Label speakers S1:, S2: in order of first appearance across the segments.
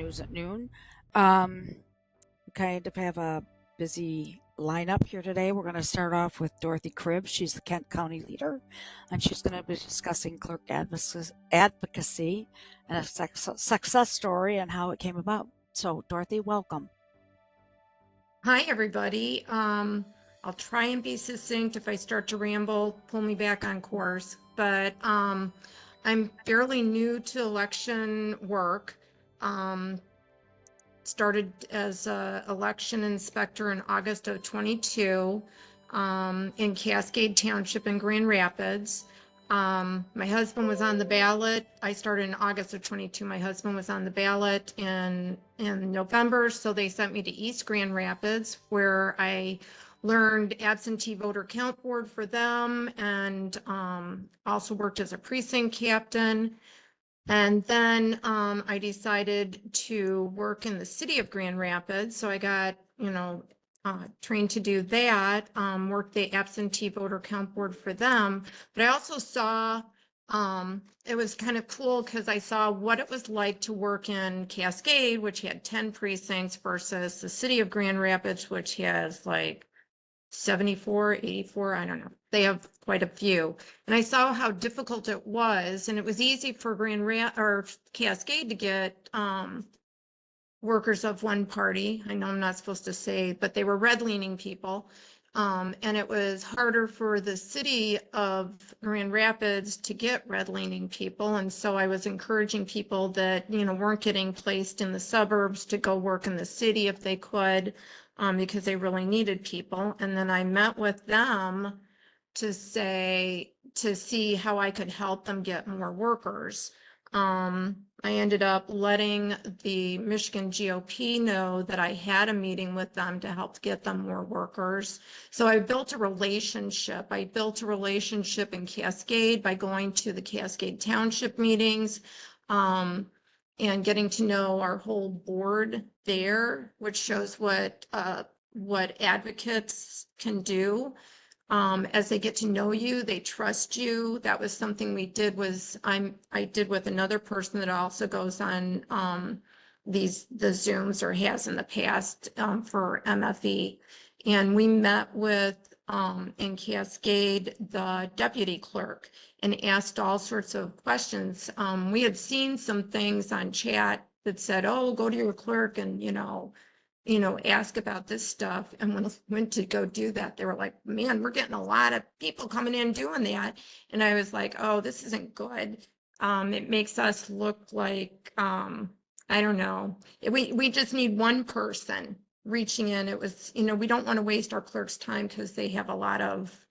S1: News at Noon. Um, kind of have a busy lineup here today. We're going to start off with Dorothy Cribbs. She's the Kent County leader, and she's going to be discussing clerk advocacy and a success story and how it came about. So, Dorothy, welcome.
S2: Hi, everybody. I'll try and be succinct. If I start to ramble, pull me back on course. But I'm fairly new to election work. Started as an election inspector in August of 22 in Cascade Township in Grand Rapids. My husband was on the ballot. I started in August of 22. My husband was on the ballot in November, so they sent me to East Grand Rapids, where I learned absentee voter count board for them, and also worked as a precinct captain. And then I decided to work in the city of Grand Rapids. So I got, trained to do that, worked the absentee voter count board for them. But I also saw, it was kind of cool because I saw what it was like to work in Cascade, which had 10 precincts, versus the city of Grand Rapids, which has like 74, 84, I don't know. They have quite a few. And I saw how difficult it was, and it was easy for or Cascade to get workers of one party. I know I'm not supposed to say, but they were red-leaning people. And it was harder for the city of Grand Rapids to get red-leaning people. And so I was encouraging people that, weren't getting placed in the suburbs to go work in the city if they could, because they really needed people. And then I met with them to see how I could help them get more workers. I ended up letting the Michigan GOP know that I had a meeting with them to help get them more workers. So I built a relationship. I built a relationship in Cascade by going to the Cascade Township meetings, and getting to know our whole board there, which shows what advocates can do. As they get to know you, they trust you. That was something we did. I did with another person that also goes on the Zooms, or has in the past, for MFE. And we met with in Cascade the deputy clerk and asked all sorts of questions. We had seen some things on chat that said, "Oh, go to your clerk and ask about this stuff." And when I went to go do that, they were like, "Man, we're getting a lot of people coming in doing that." And I was like, "Oh, this isn't good. It makes us look like, I don't know. We just need one person reaching in." It was, we don't want to waste our clerks' time because they have a lot of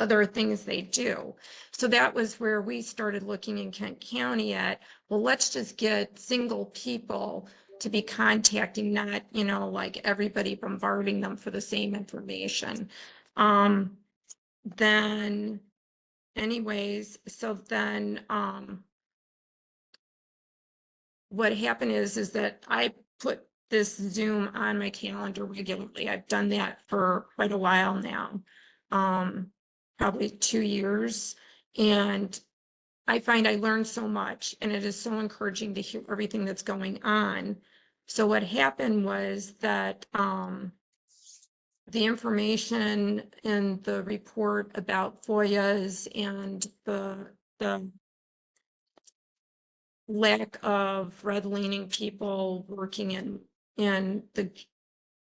S2: other things they do. So that was where we started looking in Kent County at, well, let's just get single people to be contacting, not, like everybody bombarding them for the same information. Then anyways, so then what happened is that I put this Zoom on my calendar regularly. I've done that for quite a while now, probably 2 years. And I find I learn so much, and it is so encouraging to hear everything that's going on. So what happened was that the information in the report about FOIAs and the lack of red-leaning people working in the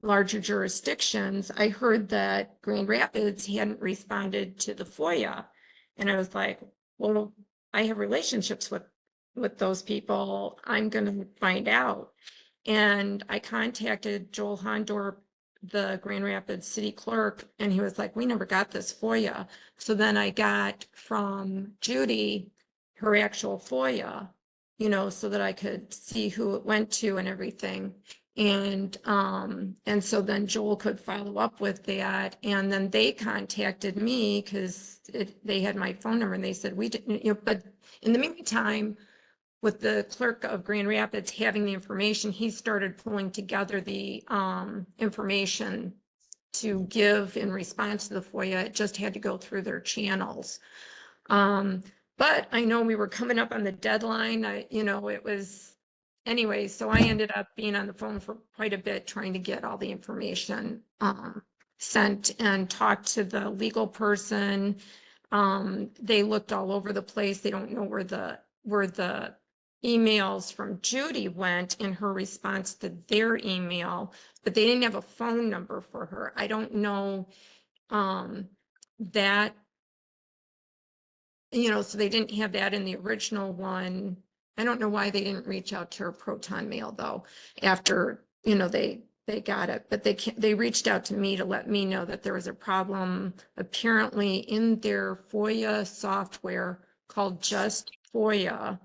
S2: larger jurisdictions, I heard that Grand Rapids hadn't responded to the FOIA. And I was like, well, I have relationships with those people. I'm going to find out. And I contacted Joel Hondorp, the Grand Rapids city clerk, and he was like, "We never got this FOIA." So then I got from Judy her actual FOIA, so that I could see who it went to and everything. And so then Joel could follow up with that. And then they contacted me because they had my phone number, and they said, "We didn't," but in the meantime, with the clerk of Grand Rapids having the information, he started pulling together the information to give in response to the FOIA. It just had to go through their channels. But I know we were coming up on the deadline. It was anyway, so I ended up being on the phone for quite a bit trying to get all the information sent and talked to the legal person. They looked all over the place. They don't know where the emails from Judy went in her response to their email, but they didn't have a phone number for her. I don't know that, so they didn't have that in the original one. I don't know why they didn't reach out to her Proton Mail though, after, they got it, but they reached out to me to let me know that there was a problem apparently in their FOIA software called Just FOIA,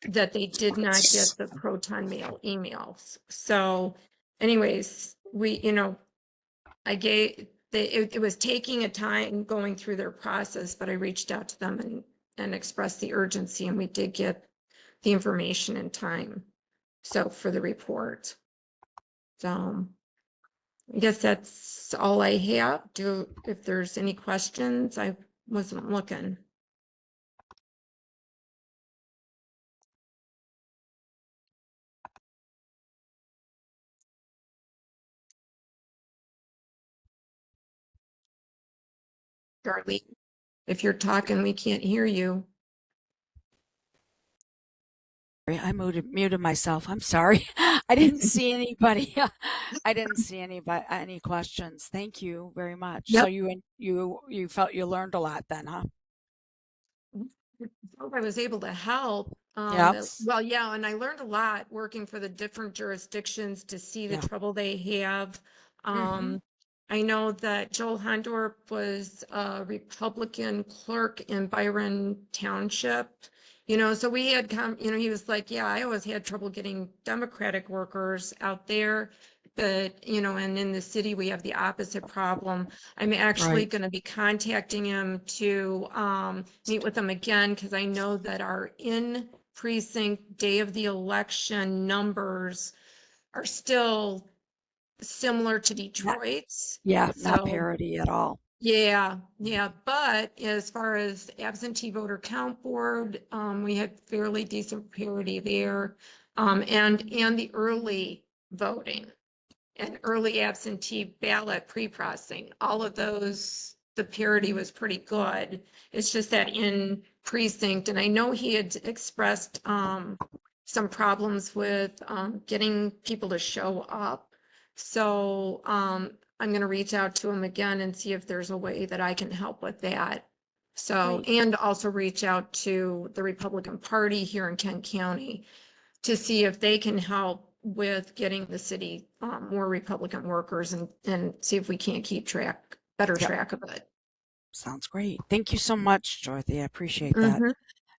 S2: that they did not get the Proton Mail emails. So anyways, I gave, it was taking a time going through their process, but I reached out to them and expressed the urgency, and we did get the information in time. So for the report. So I guess that's all I have. If there's any questions, I wasn't looking. Darlene, if you're talking, we can't hear you.
S1: I muted myself. I'm sorry. I didn't see anybody. I didn't see any questions. Thank you very much. So
S2: Yep.
S1: you felt you learned a lot then, huh?
S2: Hope I was able to help.
S1: Yeah.
S2: Well, yeah, and I learned a lot working for the different jurisdictions to see the
S1: Yeah.
S2: trouble they have.
S1: Mm-hmm.
S2: I know that Joel Hondorp was a Republican clerk in Byron Township. So we had he was like, yeah, I always had trouble getting Democratic workers out there. But, and in the city, we have the opposite problem. I'm actually
S1: Right.
S2: going to be contacting him to meet with him again, because I know that our in precinct day of the election numbers are still similar to
S1: Not,
S2: Detroit's.
S1: yeah, not
S2: So
S1: parity at all.
S2: yeah, yeah. But as far as absentee voter count board, we had fairly decent parity there. And the early voting and early absentee ballot pre-processing, all of those, the parity was pretty good. It's just that in precinct, and I know he had expressed some problems with getting people to show up. So I'm going to reach out to him again and see if there's a way that I can help with that. So,
S1: Great.
S2: and also reach out to the Republican Party here in Kent County to see if they can help with getting the city more Republican workers, and see if we can't keep better
S1: Yep.
S2: track of it.
S1: Sounds great. Thank you so much, Dorothy. I appreciate that.
S2: Mm-hmm.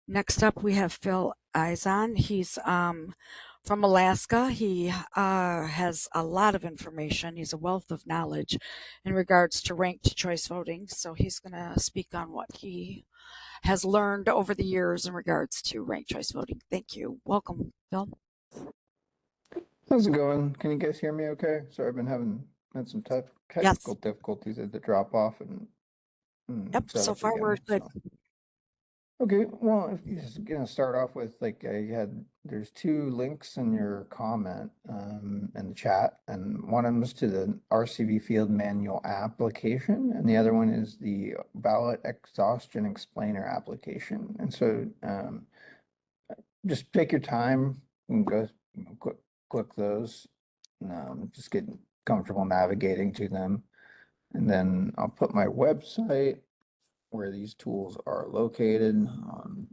S1: Next up, we have Phil Izon. He's from Alaska. He has a lot of information. He's a wealth of knowledge in regards to ranked choice voting. So he's going to speak on what he has learned over the years in regards to ranked choice voting. Thank you. Welcome, Phil.
S3: How's it going? Can you guys hear me okay? Sorry, I've been had some technical
S1: Yes.
S3: difficulties at the drop off
S1: Yep.
S3: and
S1: So
S3: setup
S1: far, we're
S3: again.
S1: good.
S3: So okay, well, if you're just gonna start off with like there's two links in your comment in the chat, and one of them is to the RCV field manual application, and the other one is the ballot exhaustion explainer application. And so just take your time and go click those. Just get comfortable navigating to them. And then I'll put my website where these tools are located on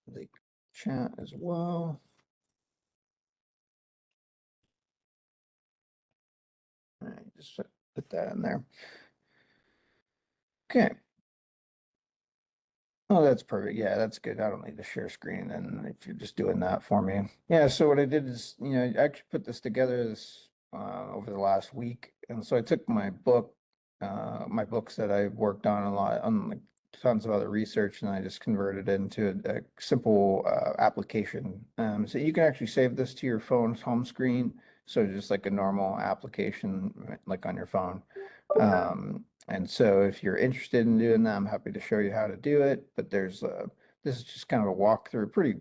S3: the chat as well. All right, just put that in there. Okay. Oh, that's perfect. Yeah, that's good. I don't need to share screen then if you're just doing that for me. Yeah, so what I did is, I actually put this together over the last week. And so I took my books that I've worked on a lot on like tons of other research, and I just converted it into a simple application. So you can actually save this to your phone's home screen. So just like a normal application, like on your phone. And so if you're interested in doing that, I'm happy to show you how to do it. But there's this is just kind of a walkthrough, pretty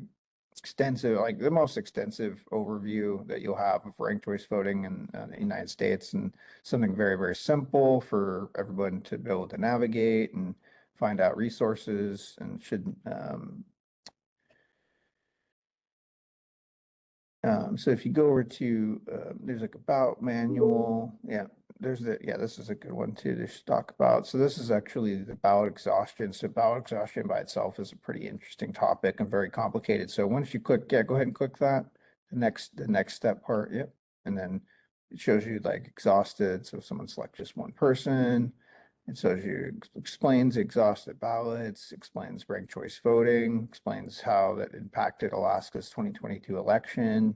S3: extensive, like the most extensive overview that you'll have of ranked choice voting in the United States, and something very, very simple for everyone to be able to navigate and find out resources, and should so if you go over to there's like about manual, this is a good one too to talk about. So this is actually the ballot exhaustion. So ballot exhaustion by itself is a pretty interesting topic and very complicated. So once you click, go ahead and click that. The next step part, yep. And then it shows you like exhausted. So if someone selects just one person, it shows you, explains exhausted ballots, explains ranked choice voting, explains how that impacted Alaska's 2022 election,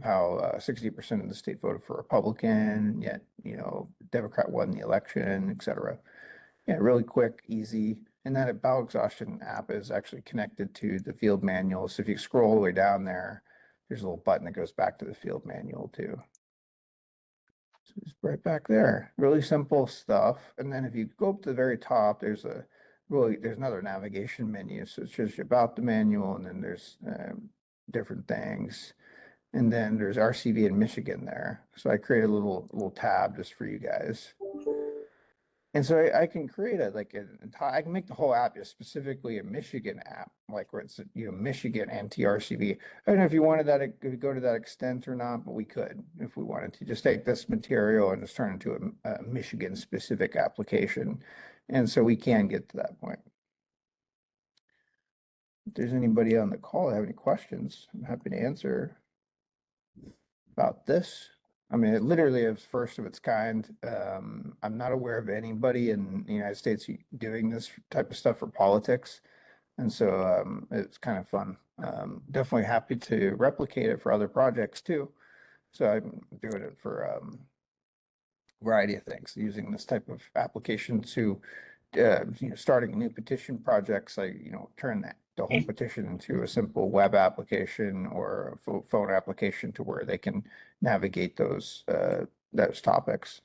S3: how 60% of the state voted for Republican, yet, Democrat won the election, et cetera. Yeah, really quick, easy. And that ballot exhaustion app is actually connected to the field manual. So if you scroll all the way down there, there's a little button that goes back to the field manual too. So it's right back there, really simple stuff. And then if you go up to the very top, there's another navigation menu. So it shows you about the manual, and then there's different things. And then there's RCV in Michigan there. So I created a little tab just for you guys. And so I can create I can make the whole app just specifically a Michigan app, like where it's, Michigan and TRCV. I don't know if you wanted that, if you go to that extent or not, but we could, if we wanted to, just take this material and just turn it into a Michigan specific application. And so we can get to that point. If there's anybody on the call that have any questions, I'm happy to answer about this. I mean, it literally is first of its kind. I'm not aware of anybody in the United States doing this type of stuff for politics. And so it's kind of fun. Definitely happy to replicate it for other projects too. So I'm doing it for a variety of things, using this type of application to, starting new petition projects, like, turn the whole petition into a simple web application or a phone application to where they can navigate those topics.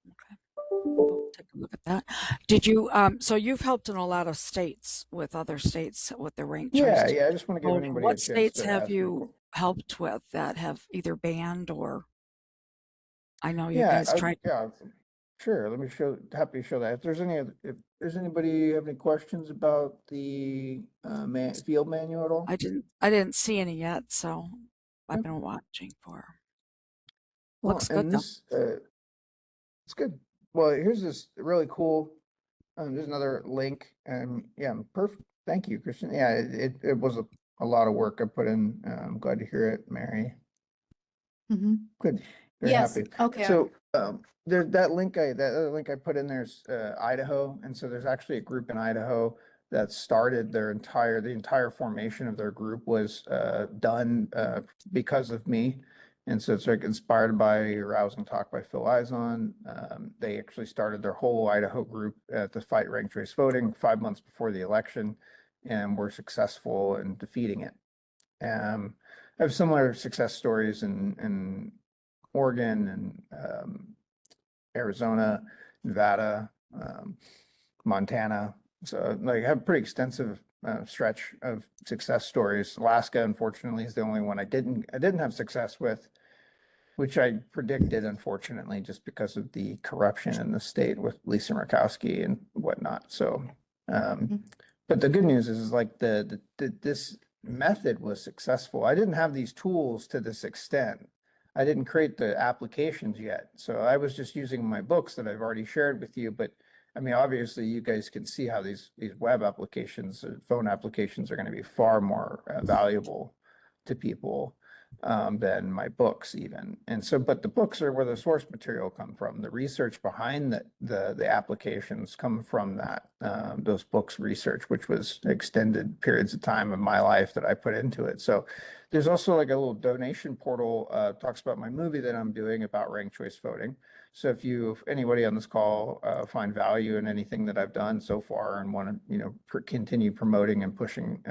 S1: Okay. We'll take a look at that. Did you, so you've helped in a lot of states with other states with the ranked choice.
S3: Yeah, I just want to give anybody a
S1: What
S3: chance
S1: states
S3: to
S1: have
S3: ask
S1: you helped with that have either banned or, I know you
S3: Yeah,
S1: guys tried.
S3: sure. Let me happy to show that. If there's anybody have any questions about the field manual at all?
S1: I didn't see any yet, so I've
S3: Okay.
S1: been watching for.
S3: Well,
S1: Looks good
S3: and
S1: though.
S3: this, it's good. Well, here's this really cool, there's another link, and yeah, perfect. Thank you, Kristine. Yeah, it was a lot of work I put in. I'm glad to hear it, Mary. Good. Very
S4: Yes,
S3: happy.
S4: okay.
S3: So there's that other link I put in there's Idaho. And so there's actually a group in Idaho that started the entire formation of their group was done because of me. And so it's like inspired by your Rousing Talk by Phil Izon. They actually started their whole Idaho group to fight ranked choice voting 5 months before the election, and were successful in defeating it. I have similar success stories in Oregon and Arizona, Nevada, Montana. So like I have a pretty extensive stretch of success stories. Alaska, unfortunately, is the only one I didn't have success with, which I predicted, unfortunately, just because of the corruption in the state with Lisa Murkowski and whatnot. So, but the good news is like this method was successful. I didn't have these tools to this extent. I didn't create the applications yet. So I was just using my books that I've already shared with you. But I mean, obviously you guys can see how these web applications, phone applications are going to be far more valuable to people than my books even. And so, but the books are where the source material come from. The research behind the applications come from that, those books research, which was extended periods of time of my life that I put into it. So there's also like a little donation portal, talks about my movie that I'm doing about ranked choice voting. So if anybody on this call find value in anything that I've done so far and want to, continue promoting and pushing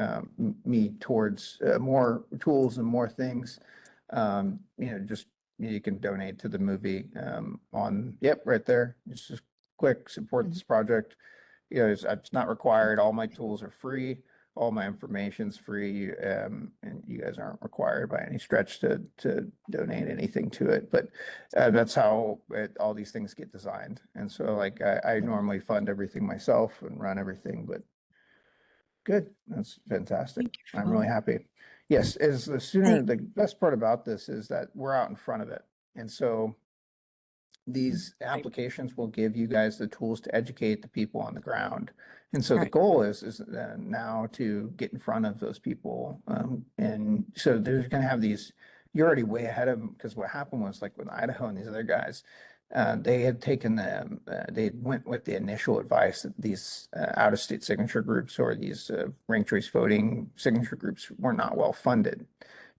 S3: me towards more tools and more things, just you can donate to the movie right there. It's just quick support this project. It's not required. All my tools are free. all my information's free, and you guys aren't required by any stretch to donate anything to it. But that's how all these things get designed. And so like I normally fund everything myself and run everything, but good. That's fantastic.
S1: Thank you,
S3: I'm
S1: Phil.
S3: really happy. Yes, is the sooner, the best part about this is that we're out in front of it. And so these applications will give you guys the tools to educate the people on the ground. And so the
S1: Right.
S3: goal is now to get in front of those people. And so there's going to have these, you're already way ahead of them, because what happened was like with Idaho and these other guys, they had taken they went with the initial advice that these out-of-state signature groups or these ranked choice voting signature groups were not well funded.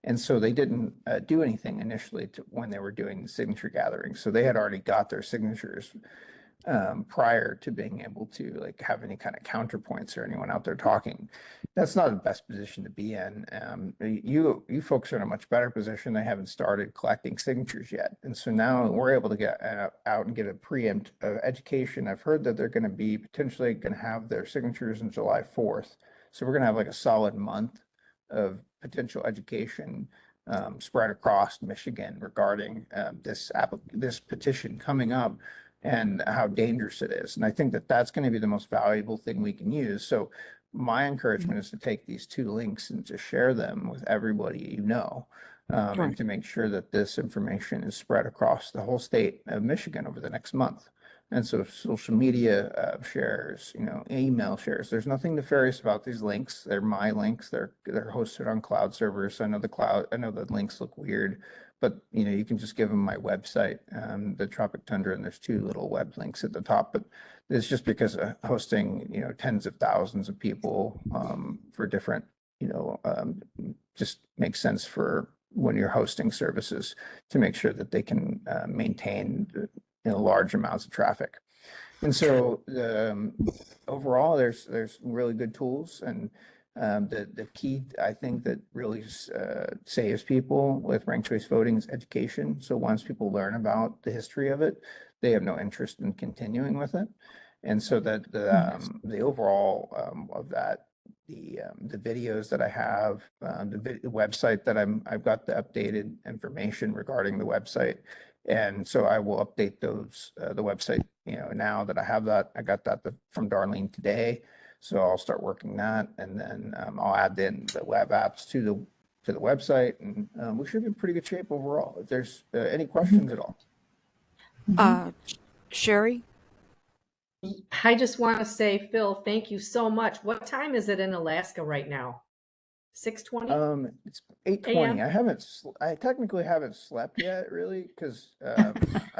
S3: And so they didn't do anything initially when they were doing the signature gathering. So they had already got their signatures prior to being able to like have any kind of counterpoints or anyone out there talking. That's not the best position to be in. You folks are in a much better position. They haven't started collecting signatures yet. And so now we're able to get out and get a preempt education. I've heard that they're going to be potentially going to have their signatures on July 4th. So we're going to have like a solid month of potential education spread across Michigan regarding this petition coming up and how dangerous it is. And I think that that's going to be the most valuable thing we can use. So my encouragement is to take these 2 links and to share them with everybody you know, and
S1: Right.
S3: to make sure that this information is spread across the whole state of Michigan over the next month. And so social media shares, email shares, there's nothing nefarious about these links. They're my links. They're hosted on cloud servers. I know the links look weird, but you can just give them my website, the Tropic Tundra, and there's 2 little web links at the top. But it's just because of hosting, tens of thousands of people for different, just makes sense for when you're hosting services to make sure that they can maintain large amounts of traffic. And so overall, there's really good tools, and the key I think that really saves people with ranked choice voting is education. So once people learn about the history of it, they have no interest in continuing with it. And so that the overall of that, the videos that I have, the website that I've got the updated information regarding the website. And so I will update those, the website, now that I have that. I got that from Darlene today. So I'll start working that, and then I'll add in the web apps to the website, and we should be in pretty good shape overall. If there's any questions at all.
S1: Sherry?
S4: I just want to say, Phil, thank you so much. What time is it in Alaska right now? 6:20?
S3: It's 8:20. I technically haven't slept yet, really, because I've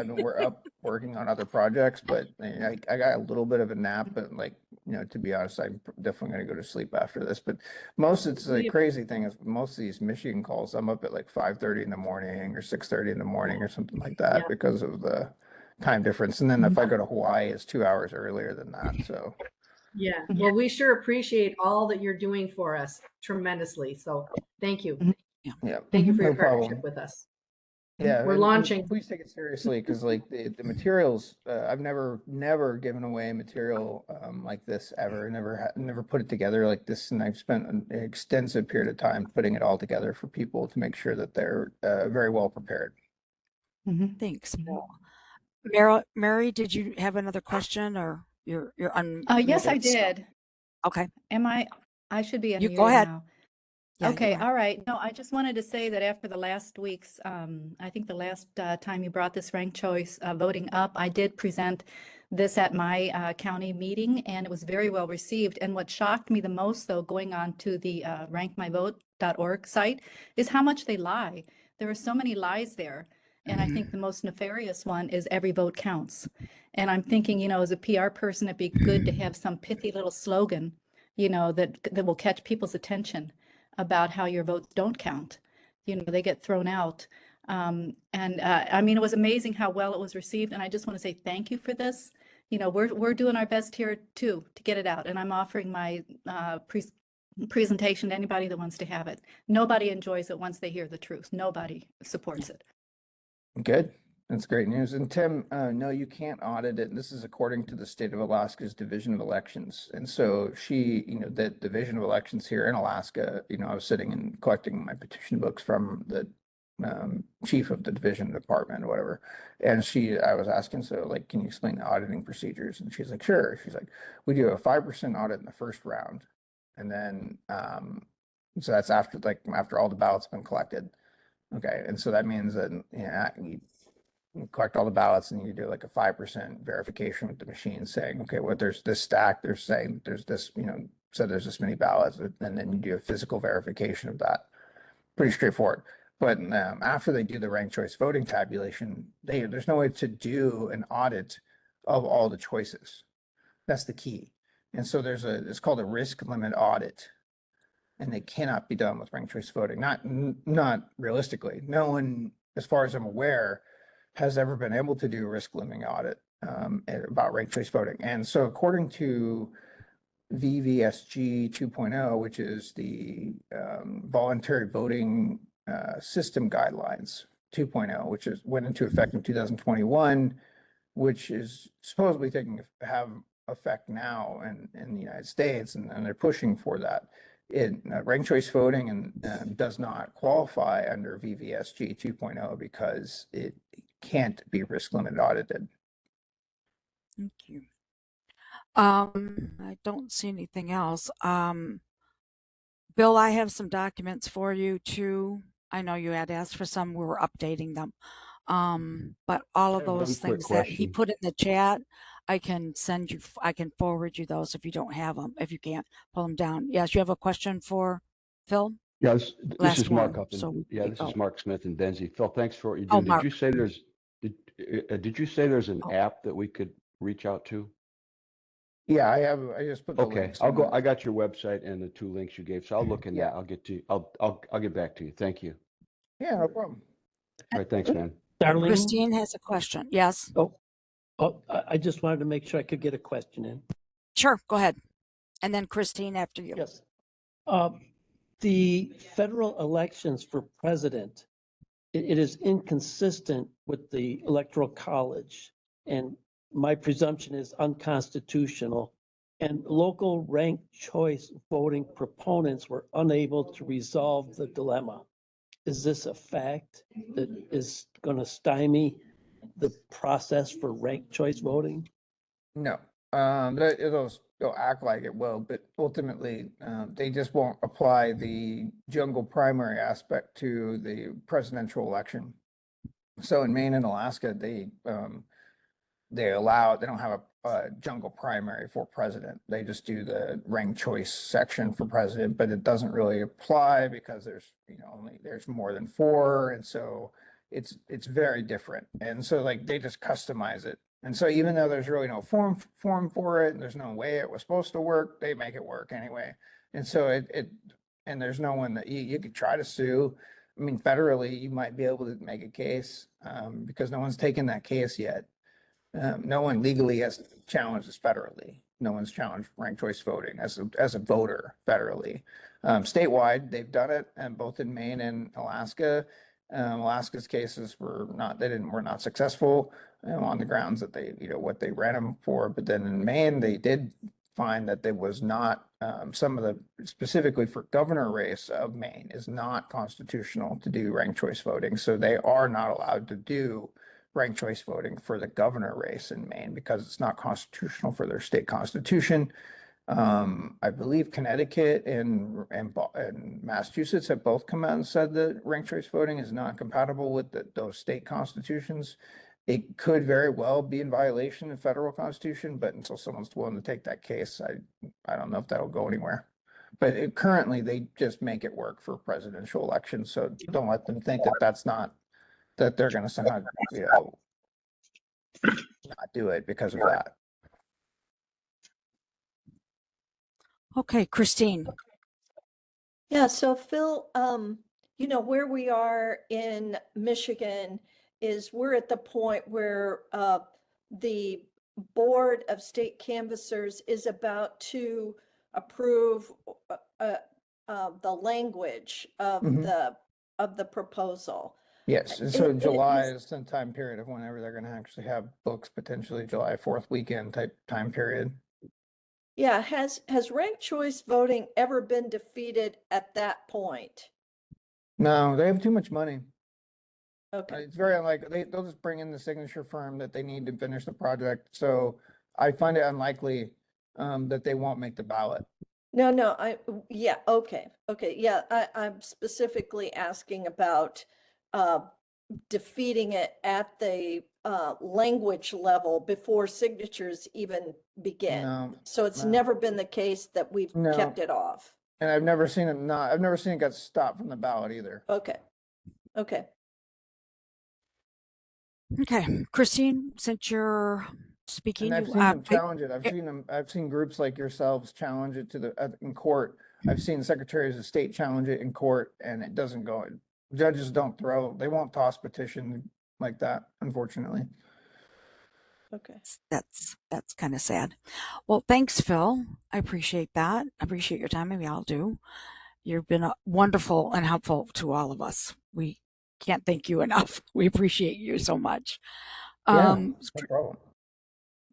S3: been up working on other projects. But I got a little bit of a nap, but to be honest, I'm definitely going to go to sleep after this. But it's the crazy thing is most of these Michigan calls, I'm up at like 5:30 in the morning or 6:30 in the morning or something like that because of the time difference. And then if I go to Hawaii, it's 2 hours earlier than that. So.
S4: Yeah. Well, we sure appreciate all that you're doing for us tremendously. So thank you.
S3: Yeah.
S4: Thank you for your
S3: No problem.
S4: partnership with us.
S3: Yeah,
S4: We're launching.
S3: Please take it seriously, because like the materials, I've never given away material like this ever. Never put it together like this, and I've spent an extensive period of time putting it all together for people to make sure that they're very well prepared.
S1: Thanks, Phil. Mary, did you have another question, or you're unmuted?
S5: Yes, I did.
S1: Okay.
S5: I should be unmuted
S1: You go ahead.
S5: now.
S1: Yeah,
S5: Okay,
S1: you are.
S5: all right. No, I just wanted to say that after the last week's, I think the last time you brought this ranked choice voting up, I did present this at my county meeting, and it was very well received. And what shocked me the most, though, going on to the rankmyvote.org site, is how much they lie. There are so many lies there. And I think the most nefarious one is every vote counts. And I'm thinking, as a PR person, it'd be good to have some pithy little slogan, that will catch people's attention about how your votes don't count. They get thrown out. I mean, it was amazing how well it was received. And I just want to say thank you for this. We're doing our best here too to get it out. And I'm offering my presentation to anybody that wants to have it. Nobody enjoys it once they hear the truth. Nobody supports it.
S3: Good. That's great news. And Tim, no, you can't audit it. This is according to the state of Alaska's Division of Elections. And so the Division of Elections here in Alaska, I was sitting and collecting my petition books from the chief of the division department or whatever. And I was asking, so like, can you explain the auditing procedures? And she's like, sure. She's like, we do a 5% audit in the first round. And then, so that's after all the ballots have been collected. Okay. And so that means that, you collect all the ballots and you do like a 5% verification with the machine saying, okay, well, there's this stack, they're saying there's this, so there's this many ballots, and then you do a physical verification of that. Pretty straightforward. But after they do the ranked choice voting tabulation, there's no way to do an audit of all the choices. That's the key. And so it's called a risk limit audit, and they cannot be done with ranked choice voting. Not realistically. No one, as far as I'm aware, has ever been able to do a risk limiting audit about ranked choice voting. And so according to VVSG 2.0, which is the voluntary voting system guidelines 2.0, which went into effect in 2021, which is supposedly have effect now in the United States, and they're pushing for that. Ranked choice voting and does not qualify under VVSG 2.0 because it can't be risk limit audited.
S1: Thank you. I don't see anything else. Bill, I have some documents for you too. I know you had asked for some, we were updating them. But all of those things that he put in the chat, I can forward you those if you don't have them, if you can't pull them down. Yes, you have a question for Phil?
S6: Yes, this is Mark up
S1: So
S6: this is Mark Smith in Denzi. Phil, thanks for what you do.
S1: Mark.
S6: Did you say there's an app that we could reach out to?
S3: Yeah, I just put the links.
S6: I got your website and the 2 links you gave, so I'll look in that. I'll get to you. I'll get back to you. Thank you.
S3: Yeah, no problem.
S6: All right, thanks, man.
S7: Darlene?
S1: Kristine has a question. Yes.
S7: I just wanted to make sure I could get a question in.
S1: Sure, go ahead. And then Kristine after you.
S7: Yes. The federal elections for president, it is inconsistent with the Electoral College, and my presumption is unconstitutional. And local ranked choice voting proponents were unable to resolve the dilemma. Is this a fact that is going to stymie the process for ranked choice voting?
S3: No, they'll act like it will, but ultimately they just won't apply the jungle primary aspect to the presidential election. So in Maine and Alaska, they don't have a jungle primary for president. They just do the ranked choice section for president, but it doesn't really apply because there's more than 4, and so it's very different. And so like they just customize it. And so even though there's really no form for it, and there's no way it was supposed to work, they make it work anyway. And so and there's no one that you could try to sue. I mean, federally, you might be able to make a case because no one's taken that case yet. No one legally has challenged this federally. No one's challenged ranked choice voting as a voter federally. Statewide, they've done it, and both in Maine and Alaska. Alaska's cases were not successful on the grounds that what they ran them for. But then in Maine, they did find that there was not specifically for governor race of Maine is not constitutional to do ranked choice voting. So they are not allowed to do ranked choice voting for the governor race in Maine because it's not constitutional for their state constitution. I believe Connecticut and Massachusetts have both come out and said that ranked choice voting is not compatible with those state constitutions. It could very well be in violation of federal constitution, but until someone's willing to take that case, I don't know if that'll go anywhere. But currently, they just make it work for presidential elections. So don't let them think that they're going to somehow not do it because of that.
S1: Okay, Kristine.
S8: Yeah, so Phil, where we are in Michigan is we're at the point where the Board of State Canvassers is about to approve the language of the proposal.
S3: Yes, and so
S8: It
S3: July
S8: has,
S3: is the time period of whenever they're gonna actually have books, potentially July 4th weekend type time period.
S8: yeah, has ranked choice voting ever been defeated at that point?
S3: No, they have too much money.
S8: Okay,
S3: It's very unlikely. They'll just bring in the signature firm that they need to finish the project. So I find it unlikely that they won't make the ballot.
S8: no, yeah, okay, yeah, I'm specifically asking about uh, defeating it at the language level before signatures even begin.
S3: No,
S8: So it's
S3: no,
S8: never been the case that we've kept
S3: no.
S8: it off.
S3: And I've never seen it get stopped from the ballot either.
S8: Okay, okay.
S1: Okay, Kristine, since you're
S3: And
S1: speaking,
S3: I've
S1: you,
S3: seen them challenge it.
S1: I-
S3: I've seen groups like yourselves challenge it in court. I've seen secretaries of state challenge it in court and it doesn't go. Judges they won't toss petition like that, unfortunately.
S8: Okay.
S1: that's kind of sad. Well, thanks, Phil. I appreciate that. I appreciate your time. Maybe I'll do. You've been wonderful and helpful to all of us. We can't thank you enough. We appreciate you so much.
S3: Yeah, no problem.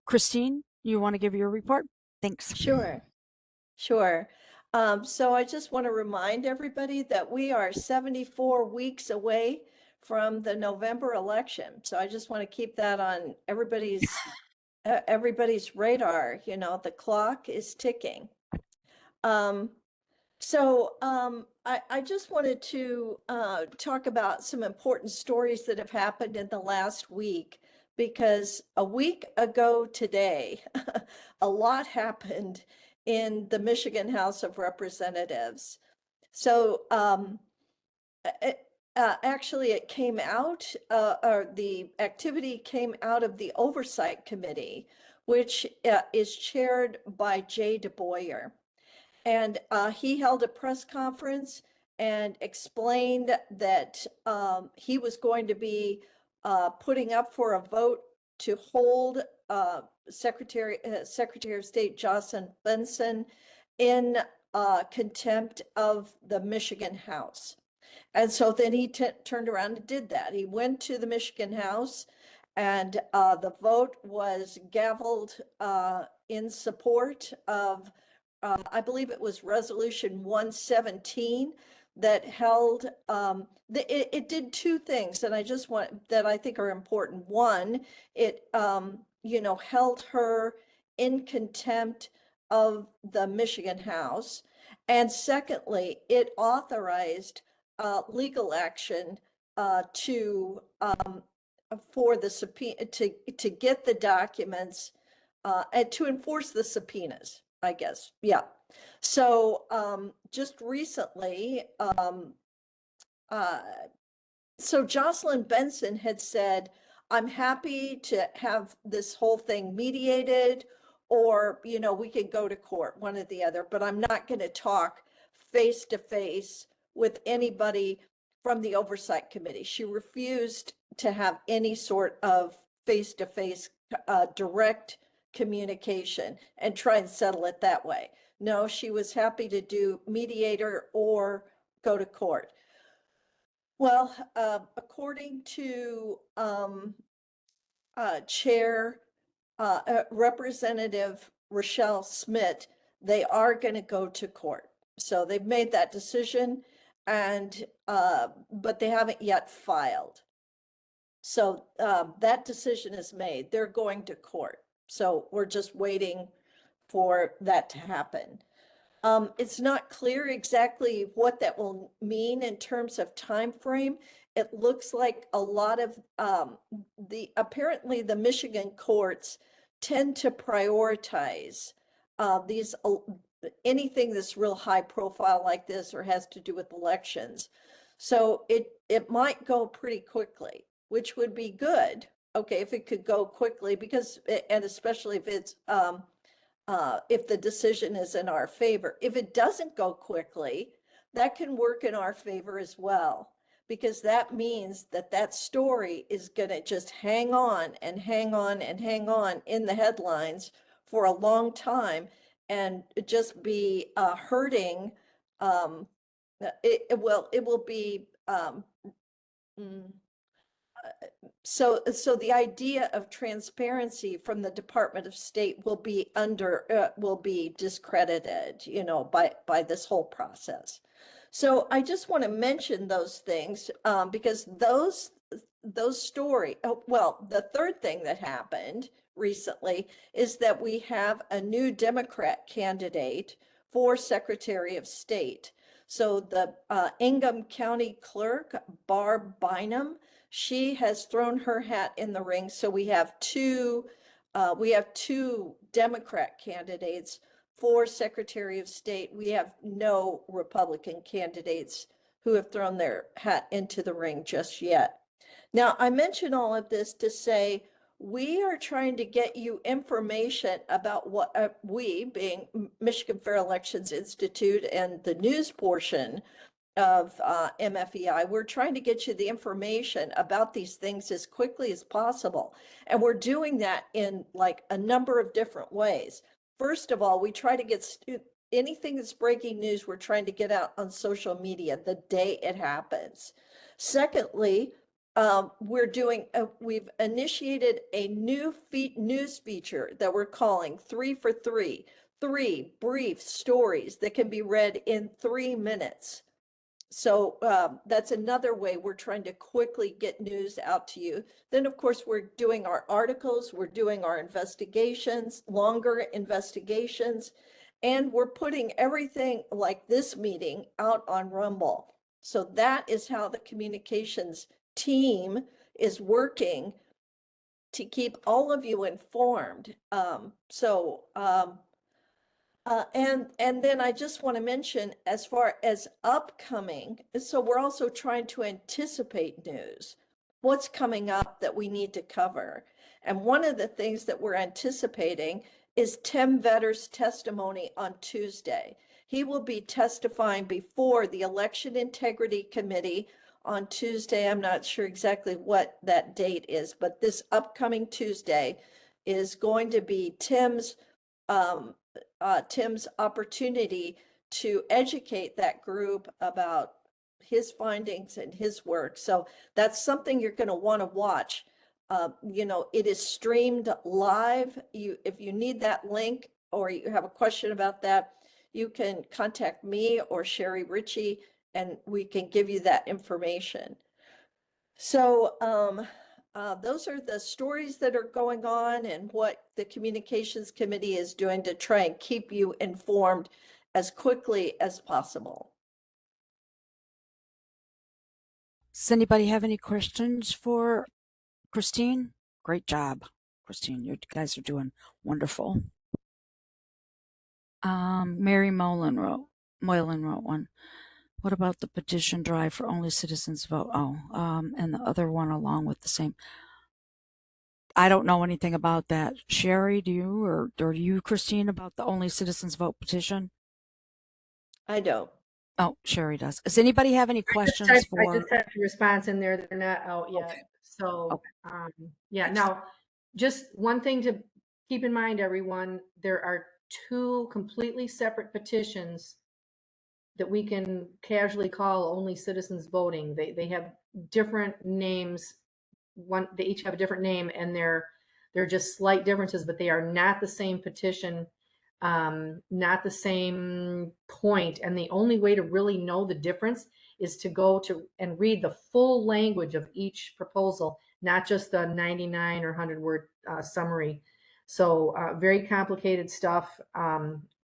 S1: Kristine, you want to give your report? Thanks.
S8: Sure. So I just want to remind everybody that we are 74 weeks away from the November election. So I just want to keep that on everybody's radar. You know, the clock is ticking. I just wanted to talk about some important stories that have happened in the last week, because a week ago today, a lot happened in the Michigan House of Representatives. So actually it came out, or the activity came out of the Oversight Committee, which is chaired by Jay DeBoyer. And he held a press conference and explained that he was going to be putting up for a vote to hold Secretary of State Jocelyn Benson in contempt of the Michigan House. And so then he turned around and did that. He went to the Michigan House, and the vote was gavelled in support of I believe it was Resolution 117 that held, it did two things that I think are important. One, it, held her in contempt of the Michigan House. And secondly, it authorized legal action for the subpoena, to get the documents and to enforce the subpoenas, I guess. Yeah. So just recently, so Jocelyn Benson had said, I'm happy to have this whole thing mediated, or, we could go to court, one or the other, but I'm not going to talk face to face with anybody from the Oversight Committee. She refused to have any sort of face to face direct communication and try and settle it that way. No, she was happy to do mediator or go to court. Well, according to Chair Representative Rochelle Smith, they are going to go to court. So they've made that decision, and but they haven't yet filed. So that decision is made. They're going to court. So we're just waiting for that to happen. It's not clear exactly what that will mean in terms of time frame. It looks like a lot of apparently the Michigan courts tend to prioritize these anything that's real high profile like this or has to do with elections. So it might go pretty quickly, which would be good. Okay, if it could go quickly, because and especially if it's if the decision is in our favor. If it doesn't go quickly, that can work in our favor as well, because that means that that story is going to just hang on and hang on and hang on in the headlines for a long time and just be hurting. It will be so the idea of transparency from the Department of State will be discredited, you know, by this whole process. So I just want to mention those things because those story. Oh, well, the third thing that happened recently is that we have a new Democrat candidate for Secretary of State. So the Ingham County Clerk, Barb Bynum, she has thrown her hat in the ring. So we have two Democrat candidates for Secretary of State. We have no Republican candidates who have thrown their hat into the ring just yet. Now, I mention all of this to say we are trying to get you information about what we, being Michigan Fair Elections Institute and the news portion of MFEI, we're trying to get you the information about these things as quickly as possible. And we're doing that in like a number of different ways. First of all, we try to get anything that's breaking news, we're trying to get out on social media the day it happens. Secondly, we've initiated a new news feature that we're calling 3 for 3, 3 brief stories that can be read in 3 minutes. So that's another way we're trying to quickly get news out to you. Then, of course, we're doing our articles, we're doing our investigations, longer investigations, and we're putting everything like this meeting out on Rumble. So that is how the communications team is working to keep all of you informed. And then I just want to mention, as far as upcoming, so we're also trying to anticipate news, what's coming up that we need to cover. And one of the things that we're anticipating is Tim Vetter's testimony on Tuesday. He will be testifying before the Election Integrity Committee on Tuesday. I'm not sure exactly what that date is, but this upcoming Tuesday is going to be Tim's opportunity to educate that group about his findings and his work. So that's something you're going to want to watch. You know, it is streamed live. If you need that link or you have a question about that, you can contact me or Sherry Ritchie, and we can give you that information. So those are the stories that are going on and what the Communications Committee is doing to try and keep you informed as quickly as possible.
S1: Does anybody have any questions for Kristine? Great job, Kristine. You guys are doing wonderful. Mary Moylan wrote one. What about the petition drive for only citizens vote? Oh, and the other one along with the same. I don't know anything about that. Sherry, do you, or do you, Kristine, about the only citizens vote petition?
S8: I don't.
S1: Oh, Sherry does. Does anybody have any questions
S4: I
S1: for?
S4: just have a response in there. They're not out yet.
S1: Okay.
S4: So, yeah, now just one thing to keep in mind, everyone, there are 2 completely separate petitions that we can casually call only citizens voting. They have different names. They each have a different name, and they're just slight differences, but they are not the same petition, not the same point. And the only way to really know the difference is to go to and read the full language of each proposal, not just the 99 or 100 word summary. So very complicated stuff.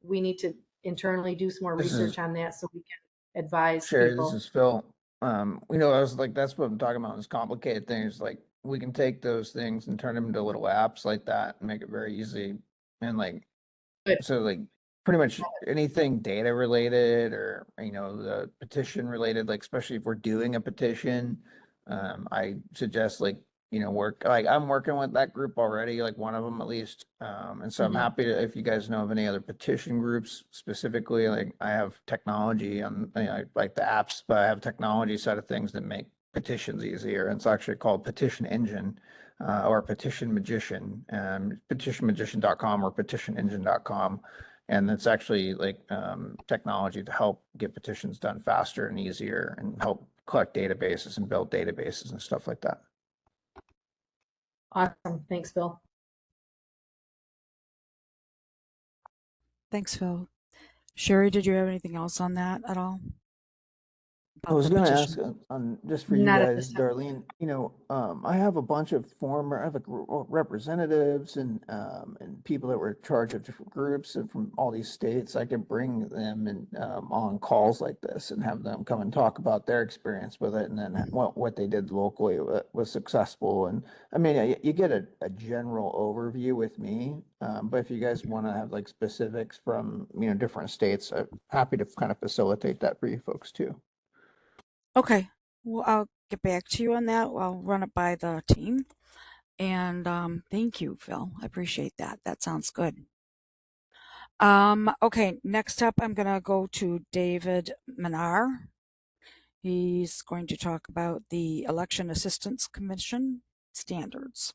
S4: We need to internally do some more research on that so we can advise
S3: Sherry,
S4: people.
S3: this is Phil. You know, I was like, that's what I'm talking about, is complicated things. Like, we can take those things and turn them into little apps like that and make it very easy. And like,
S4: Good.
S3: so like pretty much anything data related or, you know, the petition related, like, especially if we're doing a petition, I suggest, like, you know, I'm working with that group already, like one of them at least. And so I'm happy to, if you guys know of any other petition groups specifically, like I have technology on, you know, like the apps, but I have technology side of things that make petitions easier. And it's actually called Petition Engine or Petition Magician, petitionmagician.com or petitionengine.com. And it's actually like technology to help get petitions done faster and easier and help collect databases and build databases and stuff like that.
S4: Awesome. Thanks, Bill.
S1: Thanks, Phil. Sherry, did you have anything else on that at all?
S3: I was
S1: the
S3: going to ask
S1: petition?
S3: on just for you
S4: Not at
S3: guys,
S4: this time.
S3: Darlene, I have a bunch of I have representatives and people that were in charge of different groups and from all these states. I could bring them and on calls like this and have them come and talk about their experience with it and then what they did locally was successful. And I mean, you get a general overview with me, but if you guys want to have like specifics from, different states, I'm happy to kind of facilitate that for you folks too.
S1: Okay. Well, I'll get back to you on that. I'll run it by the team. And thank you, Phil. I appreciate that. That sounds good. Okay, next up, I'm going to go to David Minnaar. He's going to talk about the Election Assistance Commission standards.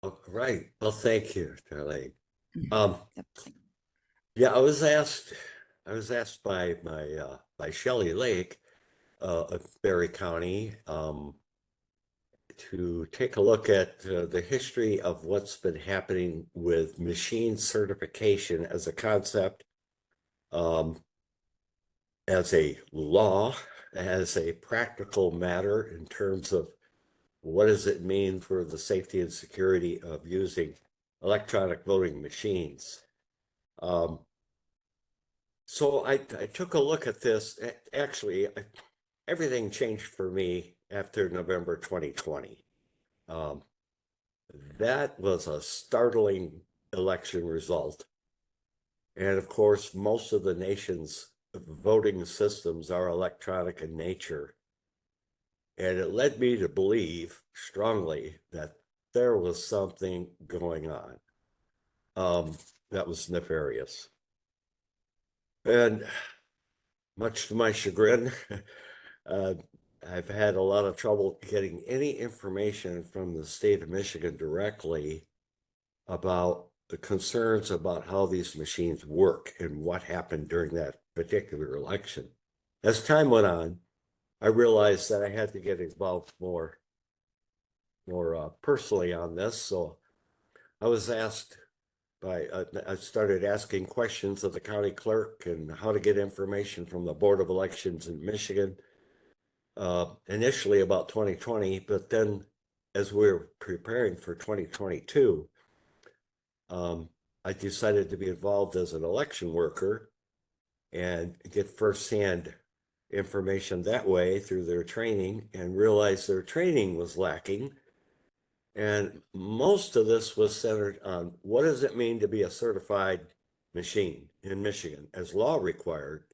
S9: All right. Well, thank you, Darlene.
S1: Yep.
S9: Yeah, I was asked by by Shelley Lake of Berry County to take a look at the history of what's been happening with machine certification as a concept, as a law, as a practical matter in terms of what does it mean for the safety and security of using electronic voting machines. So I took a look at this. Actually, everything changed for me after November 2020. That was a startling election result. And of course, most of the nation's voting systems are electronic in nature. And it led me to believe strongly that there was something going on that was nefarious. And much to my chagrin, I've had a lot of trouble getting any information from the state of Michigan directly about the concerns about how these machines work and what happened during that particular election. As time went on, I realized that I had to get involved more personally on this. So I was asked I started asking questions of the county clerk and how to get information from the Board of Elections in Michigan, initially about 2020, but then as we were preparing for 2022, I decided to be involved as an election worker and get firsthand information that way through their training and realize their training was lacking. And most of this was centered on what does it mean to be a certified machine in Michigan as law required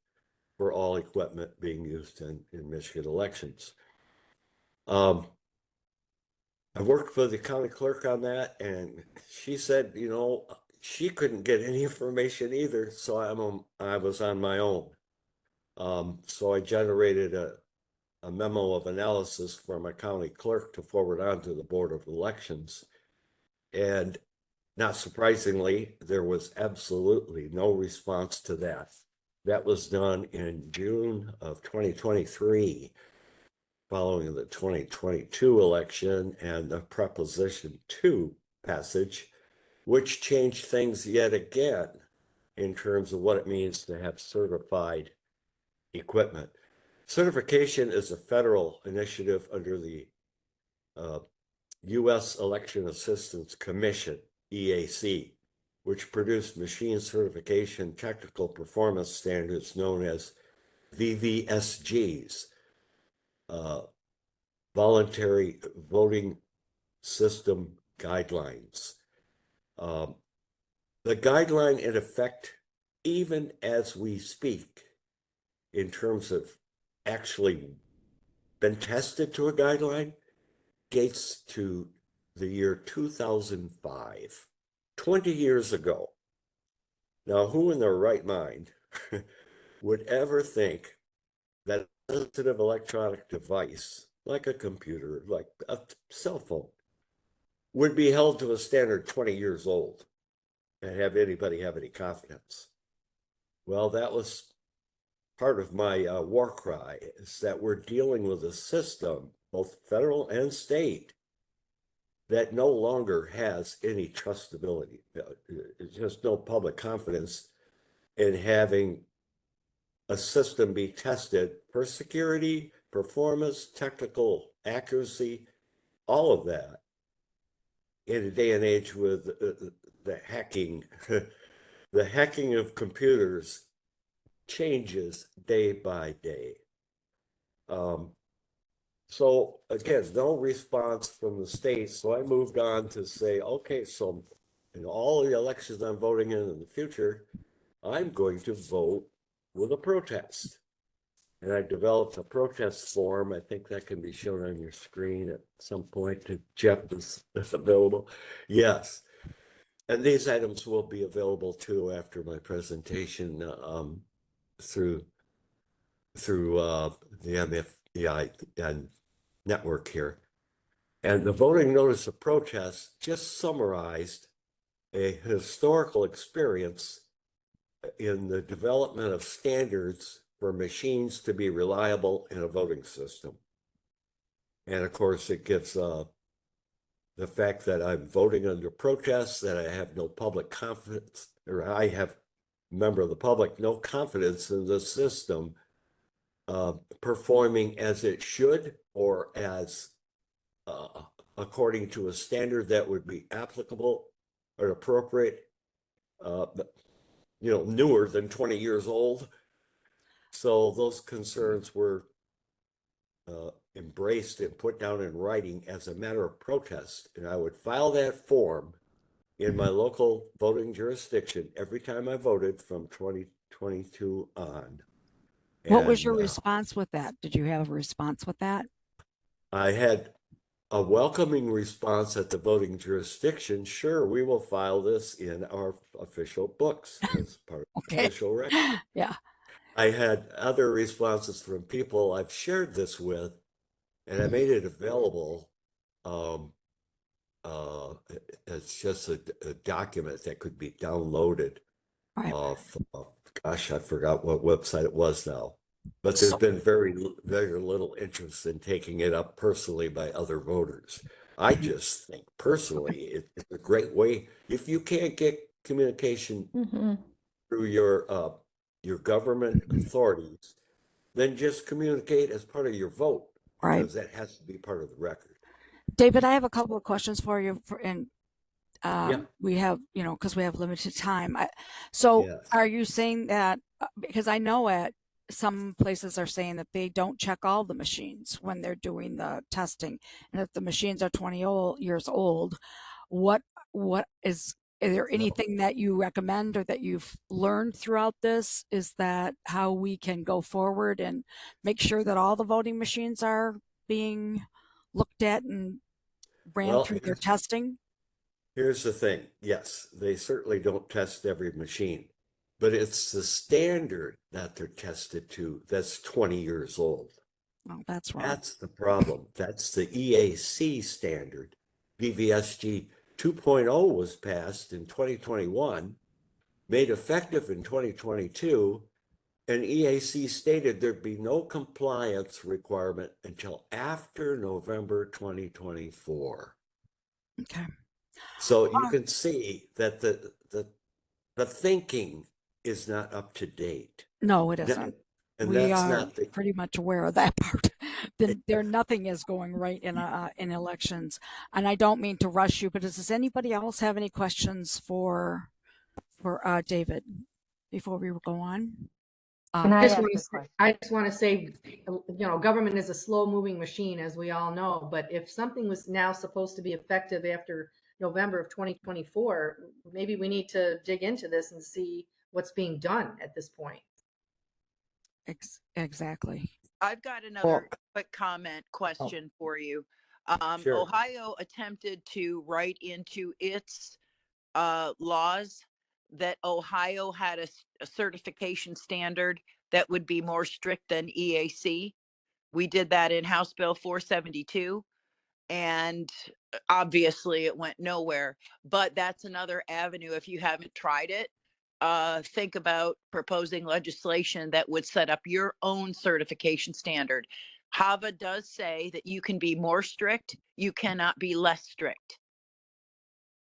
S9: for all equipment being used in Michigan elections. I worked with the county clerk on that, and she said, she couldn't get any information either, so I was on my own. So I generated a memo of analysis for my county clerk to forward on to the Board of Elections. And not surprisingly, there was absolutely no response to that. That was done in June of 2023, following the 2022 election and the Proposition 2 passage, which changed things yet again in terms of what it means to have certified equipment. Certification is a federal initiative under the U.S. Election Assistance Commission, EAC, which produced machine certification technical performance standards known as VVSGs, Voluntary Voting System Guidelines. The guideline in effect, even as we speak, in terms of actually been tested to a guideline, dates to the year 2005, 20 years ago. Now, who in their right mind would ever think that a sensitive electronic device, like a computer, like a cell phone, would be held to a standard 20 years old and have anybody have any confidence? Well, that was part of my war cry, is that we're dealing with a system, both federal and state, that no longer has any trustability. It's just no public confidence in having a system be tested for security, performance, technical accuracy, all of that in a day and age with the hacking, the hacking of computers changes day by day. So again, no response from the state. So I moved on to say, okay, so in all the elections I'm voting in the future, I'm going to vote with a protest. And I developed a protest form. I think that can be shown on your screen at some point. To Jeff is available. Yes. And these items will be available too after my presentation through the MFEI and network here. And the voting notice of protest just summarized a historical experience in the development of standards for machines to be reliable in a voting system. And of course, it gives the fact that I'm voting under protest, that I have no public confidence, or I have, member of the public, no confidence in the system performing as it should, or as according to a standard that would be applicable or appropriate, newer than 20 years old. So those concerns were embraced and put down in writing as a matter of protest. And I would file that form in my local voting jurisdiction every time I voted from 2022 on.
S1: What was your response with that? Did you have a response with that?
S9: I had a welcoming response at the voting jurisdiction. Sure, we will file this in our official books as part of the official record.
S1: Yeah.
S9: I had other responses from people I've shared this with, and I made it available. It's just a document that could be downloaded off, gosh, I forgot what website it was now. But there's been very, very little interest in taking it up personally by other voters. I just think personally, it's a great way. If you can't get communication through your government authorities, then just communicate as part of your vote, because that has to be part of the record.
S1: David, I have a couple of questions for you, we have, because we have limited time. Are you saying that, because I know at some places are saying that they don't check all the machines when they're doing the testing, and if the machines are 20 years old, is there anything that you recommend or that you've learned throughout this? Is that how we can go forward and make sure that all the voting machines are being looked at and ran through their testing?
S9: Here's the thing. Yes, they certainly don't test every machine, but it's the standard that they're tested to that's 20 years old.
S1: Oh, that's wrong.
S9: That's the problem. That's the EAC standard. VVSG 2.0 was passed in 2021, made effective in 2022, and EAC stated there'd be no compliance requirement until after November 2024.
S1: Okay.
S9: So you can see that the thinking is not up to date.
S1: No, it isn't.
S9: And
S1: we
S9: that's
S1: are
S9: not
S1: pretty much aware of that part. Nothing is going right in elections. And I don't mean to rush you, but does anybody else have any questions for David before we go on?
S4: I just want to say, government is a slow moving machine, as we all know, but if something was now supposed to be effective after November of 2024, maybe we need to dig into this and see what's being done at this point.
S1: Exactly.
S10: I've got another quick question for you.
S9: Sure.
S10: Ohio attempted to write into its laws that Ohio had a certification standard that would be more strict than EAC. We did that in House Bill 472, and obviously it went nowhere. But that's another avenue. If you haven't tried it, think about proposing legislation that would set up your own certification standard. HAVA does say that you can be more strict, you cannot be less strict.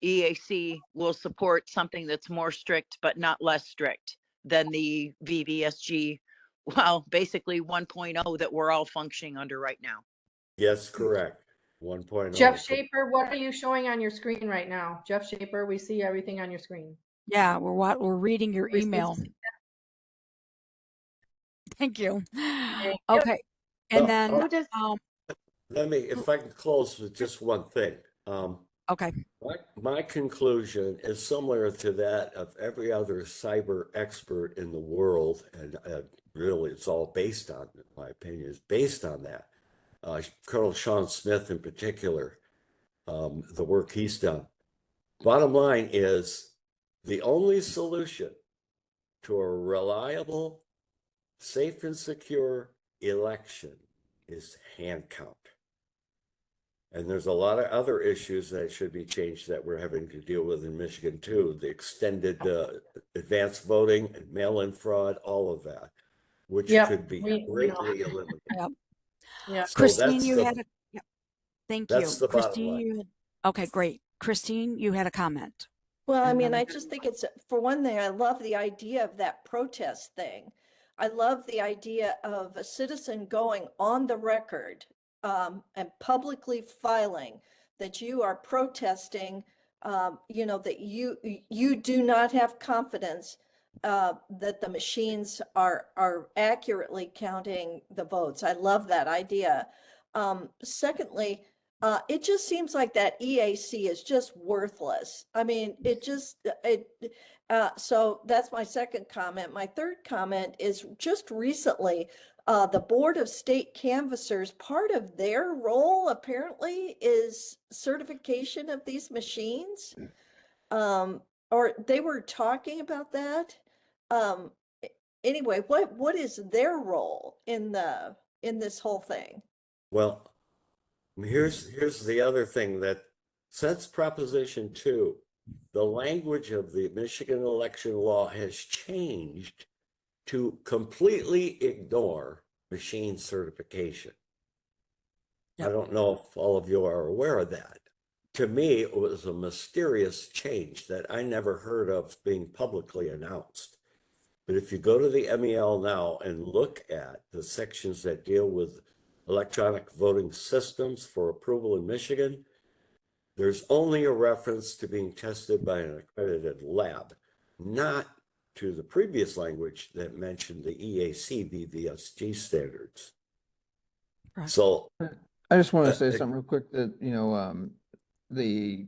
S10: EAC will support something that's more strict, but not less strict than the VVSG, well, basically 1.0 that we're all functioning under right now.
S9: Yes, correct. 1.0.
S4: Jeff Schaeper, what are you showing on your screen right now? Jeff Schaeper, we see everything on your screen.
S1: Yeah, we're reading your email. Thank you. Okay. And then
S9: let me, if I can close with just one thing.
S1: Okay.
S9: My conclusion is similar to that of every other cyber expert in the world, and really it's all based on, in my opinion, is based on that. Colonel Sean Smith in particular, the work he's done. Bottom line is the only solution to a reliable, safe and secure election is hand count. And there's a lot of other issues that should be changed that we're having to deal with in Michigan too. The extended advanced voting and mail-in fraud, all of that, which could be greatly eliminated.
S1: Yeah.
S9: So
S1: Kristine, you had a, thank you.
S9: That's the bottom line.
S1: Kristine, okay, great. Kristine, you had a comment.
S8: Well, I mean, I just think it's, for one thing, I love the idea of that protest thing. I love the idea of a citizen going on the record and publicly filing that you are protesting, you know, that you do not have confidence that the machines are accurately counting the votes. I love that idea. Secondly, it just seems like that EAC is just worthless. I mean, so that's my second comment. My third comment is just recently, the Board of State Canvassers, part of their role apparently is certification of these machines. Or they were talking about that. Anyway, what is their role in this whole thing?
S9: Well, here's the other thing that since Proposition 2, the language of the Michigan election law has changed to completely ignore machine certification. I don't know if all of you are aware of that. To me, it was a mysterious change that I never heard of being publicly announced. But if you go to the MEL now and look at the sections that deal with electronic voting systems for approval in Michigan, there's only a reference to being tested by an accredited lab, not to the previous language that mentioned the EAC VVSG standards.
S1: Right.
S9: So
S3: I just want to say something real quick that, you know, the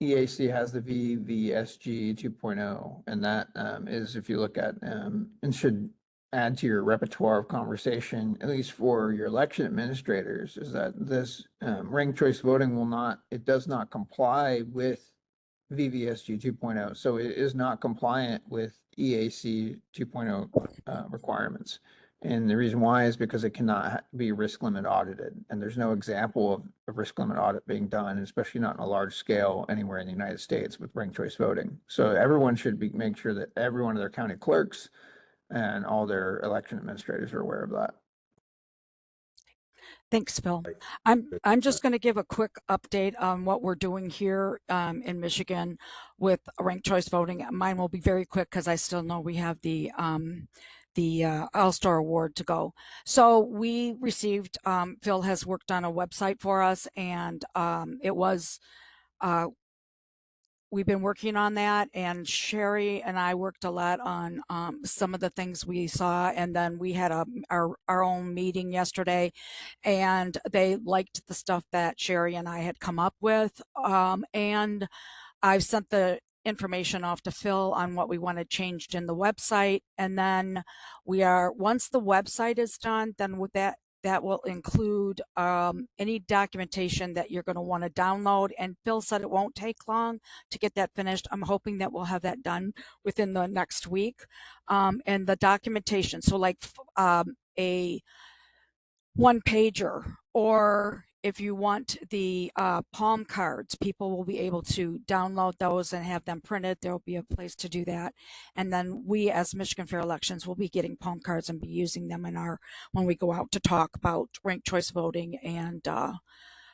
S3: EAC has the VVSG 2.0, and that is, if you look at, and should add to your repertoire of conversation, at least for your election administrators, is that this ranked choice voting does not comply with VVSG 2.0. So it is not compliant with EAC 2.0 requirements. And the reason why is because it cannot be risk limit audited. And there's no example of a risk limit audit being done, especially not on a large scale anywhere in the United States with ranked choice voting. So everyone should make sure that every one of their county clerks and all their election administrators are aware of that.
S1: Thanks, Phil. I'm just going to give a quick update on what we're doing here in Michigan with ranked choice voting. Mine will be very quick because I still know we have the All-Star Award to go. So we received, Phil has worked on a website for us, and it was, we've been working on that, and Sherry and I worked a lot on some of the things we saw, and then we had our own meeting yesterday, and they liked the stuff that Sherry and I had come up with, and I've sent the information off to Phil on what we wanted changed in the website, and then once the website is done, then with that will include any documentation that you're going to want to download. And Phil said it won't take long to get that finished. I'm hoping that we'll have that done within the next week. And the documentation, so like a one pager, or if you want the palm cards, people will be able to download those and have them printed. There will be a place to do that. And then we, as Michigan Fair Elections, will be getting palm cards and be using them in our, when we go out to talk about ranked choice voting. And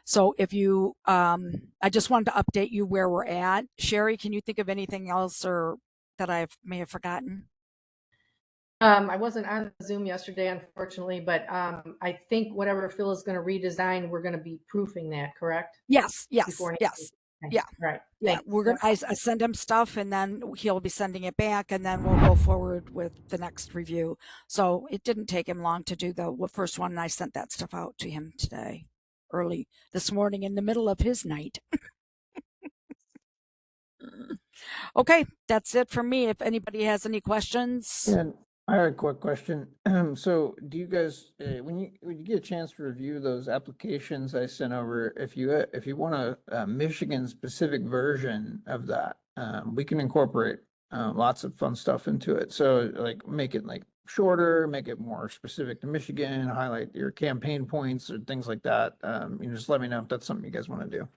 S1: so if you, I just wanted to update you where we're at. Sherry, can you think of anything else or that I may have forgotten?
S4: I wasn't on Zoom yesterday, unfortunately, but I think whatever Phil is going to redesign, we're going to be proofing that, correct?
S1: Yes, yes,
S4: Before next
S1: yes.
S4: week. Okay,
S1: Yeah.
S4: right.
S1: Yeah,
S4: Thanks.
S1: we're gonna. I send him stuff, and then he'll be sending it back, and then we'll go forward with the next review. So it didn't take him long to do the first one, and I sent that stuff out to him today, early this morning, in the middle of his night. Okay, that's it for me. If anybody has any questions.
S3: And I had a quick question. So do you guys, when you get a chance to review those applications I sent over, if you want a Michigan specific version of that, we can incorporate lots of fun stuff into it. So like make it like shorter, make it more specific to Michigan, highlight your campaign points or things like that. You just let me know if that's something you guys want to do.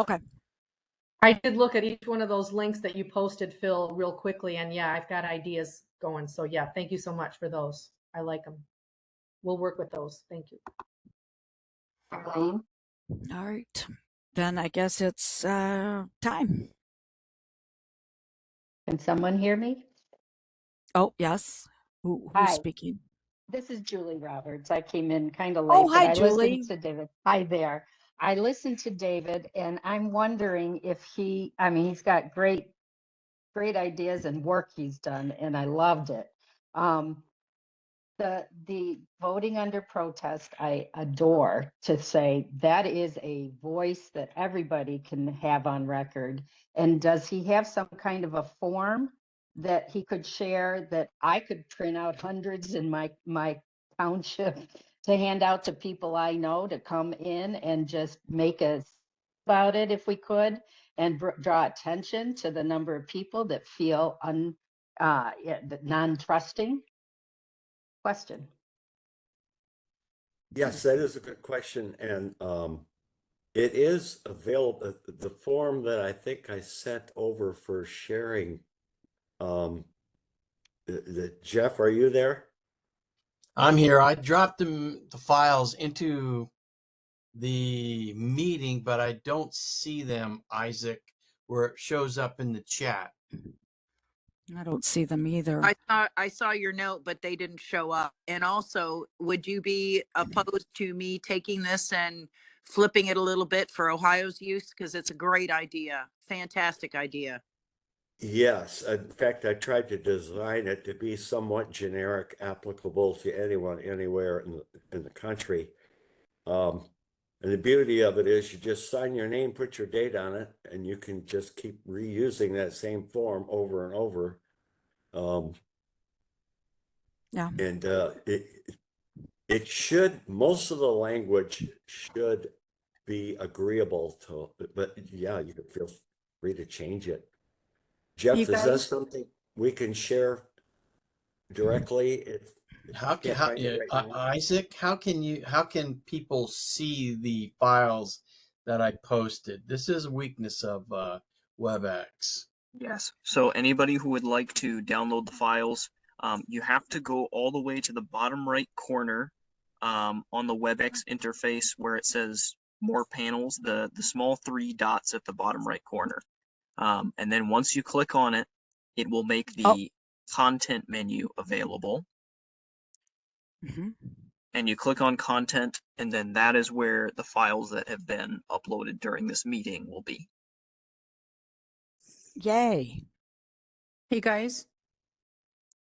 S1: Okay.
S4: I did look at each one of those links that you posted, Phil, real quickly, and yeah, I've got ideas going. So yeah, thank you so much for those. I like them. We'll work with those. Thank you.
S1: All right. Then I guess it's time.
S11: Can someone hear me?
S1: Oh, yes. Who's
S11: Hi.
S1: speaking?
S11: This is Julie Roberts. I came in kind of late,
S1: Oh,
S11: but
S1: hi,
S11: I
S1: Julie.
S11: listened to David. Hi there. I listened to David, and I'm wondering if he's got great ideas and work he's done, and I loved it. The voting under protest, I adore, to say that is a voice that everybody can have on record. And does he have some kind of a form that he could share that I could print out hundreds in my township to hand out to people I know to come in and just make us about it if we could, and draw attention to the number of people that feel non-trusting? Question.
S9: Yes, that is a good question. And it is available. The form that I think I sent over for sharing. Jeff, are you there?
S12: I'm here. I dropped the files into the meeting, but I don't see them, Isaac, where it shows up in the chat.
S1: I don't see them either.
S10: I saw your note, but they didn't show up. And also, would you be opposed to me taking this and flipping it a little bit for Ohio's use? Because it's a great idea. Fantastic idea.
S9: Yes. In fact, I tried to design it to be somewhat generic, applicable to anyone, anywhere in the country. And the beauty of it is you just sign your name, put your date on it, and you can just keep reusing that same form over and over.
S1: Yeah.
S9: And it should, most of the language should be agreeable to, but yeah, you can feel free to change it. Jeff, is that something we can share directly?
S12: Isaac, how can people see the files that I posted? This is a weakness of WebEx.
S13: Yes. So anybody who would like to download the files, you have to go all the way to the bottom right corner on the WebEx interface where it says more panels, the small 3 dots at the bottom right corner. And then once you click on it, it will make the content menu available.
S1: Mm-hmm.
S13: And you click on content, and then that is where the files that have been uploaded during this meeting will be.
S1: Yay.
S14: Hey guys.